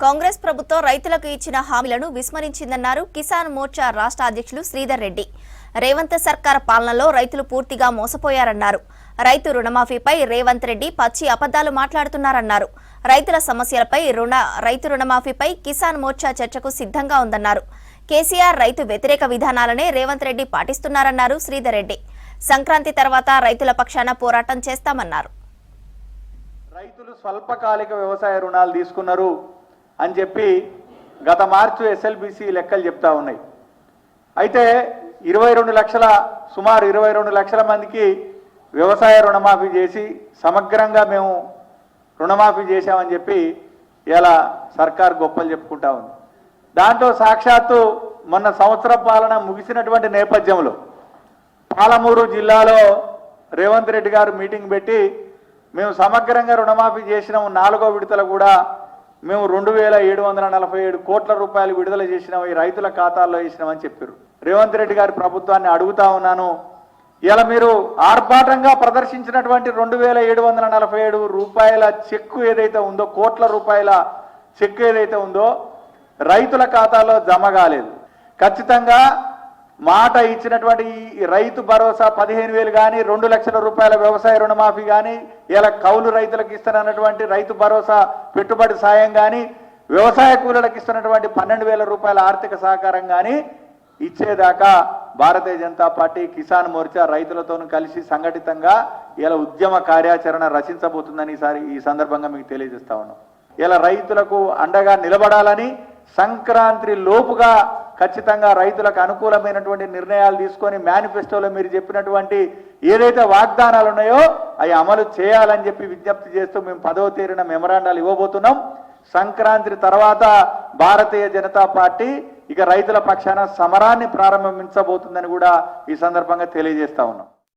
కాంగ్రెస్ ప్రభుత్వం రైతులకు ఇచ్చిన హామీలను విస్మరించిందన్నారు కిసాన్ మోర్చా రాష్ట్ర అధ్యక్షులు శ్రీధర్ రెడ్డి. రేవంత్ సర్కార్ పాలనలో రైతులు పూర్తిగా మోసపోయారన్నారు. రైతు రుణమాఫీపై రేవంత్ రెడ్డి పచ్చి అబద్ధాలు మాట్లాడుతున్నారన్నారు. రైతుల సమస్యలపై రైతు రుణమాఫీపై కిసాన్ మోర్చా చర్చకు సిద్ధంగా ఉందన్నారు. కేసీఆర్ రైతు వ్యతిరేక విధానాలనే రేవంత్ రెడ్డి పాటిస్తున్నారన్నారు శ్రీధర్ రెడ్డి. సంక్రాంతి తర్వాత రైతుల పక్షాన పోరాటం చేస్తామన్నారు. రైతులు స్వల్పకాలిక వ్యవసాయ రుణాలు తీసుకున్నారు అని చెప్పి గత మార్చి ఎస్ఎల్బిసి లెక్కలు చెప్తా ఉన్నాయి. అయితే 22 లక్షల సుమారు 22 లక్షల మందికి వ్యవసాయ రుణమాఫీ చేసి సమగ్రంగా మేము రుణమాఫీ చేశామని చెప్పి ఇలా సర్కార్ గొప్పలు చెప్పుకుంటా ఉంది. దాంట్లో సాక్షాత్తు మొన్న సంవత్సర పాలన ముగిసినటువంటి నేపథ్యంలో పాలమూరు జిల్లాలో రేవంత్ రెడ్డి గారు మీటింగ్ పెట్టి మేము సమగ్రంగా రుణమాఫీ చేసినాము, 4వ విడతలు కూడా మేము 2747 కోట్ల రూపాయలు విడుదల చేసినాం, ఈ రైతుల ఖాతాల్లో వేసినామని చెప్పారు. రేవంత్ రెడ్డి గారి ప్రభుత్వాన్ని అడుగుతా ఉన్నాను, ఇలా మీరు ఆర్భాటంగా ప్రదర్శించినటువంటి 2747 రూపాయల చెక్కు ఏదైతే ఉందో, కోట్ల రూపాయల చెక్కు ఏదైతే ఉందో రైతుల ఖాతాలో జమ కాలేదు. ఖచ్చితంగా మాట ఇచ్చినటువంటి రైతు భరోసా 15,000 కానీ 2 లక్షల రూపాయల వ్యవసాయ రుణమాఫీ కానీ, ఇలా కౌలు రైతులకు ఇస్తున్నటువంటి రైతు భరోసా పెట్టుబడి సాయం కానీ, వ్యవసాయ కూలీలకు ఇస్తున్నటువంటి 12,000 రూపాయల ఆర్థిక సహకారం కానీ ఇచ్చేదాకా భారతీయ జనతా పార్టీ కిసాన్ మోర్చా రైతులతో కలిసి సంఘటితంగా ఇలా ఉద్యమ కార్యాచరణ రచించబోతుందని ఈ సందర్భంగా మీకు తెలియజేస్తా ఉన్నాం. ఇలా రైతులకు అండగా నిలబడాలని సంక్రాంతి లోపుగా ఖచ్చితంగా రైతులకు అనుకూలమైనటువంటి నిర్ణయాలు తీసుకొని మేనిఫెస్టోలో మీరు చెప్పినటువంటి ఏదైతే వాగ్దానాలు ఉన్నాయో అవి అమలు చేయాలని చెప్పి విజ్ఞప్తి చేస్తూ మేము 10వ తేదీన మెమరాండాలు ఇవ్వబోతున్నాం. సంక్రాంతి తర్వాత భారతీయ జనతా పార్టీ ఇక రైతుల పక్షాన సమరాన్ని ప్రారంభించబోతుందని కూడా ఈ సందర్భంగా తెలియజేస్తా ఉన్నాం.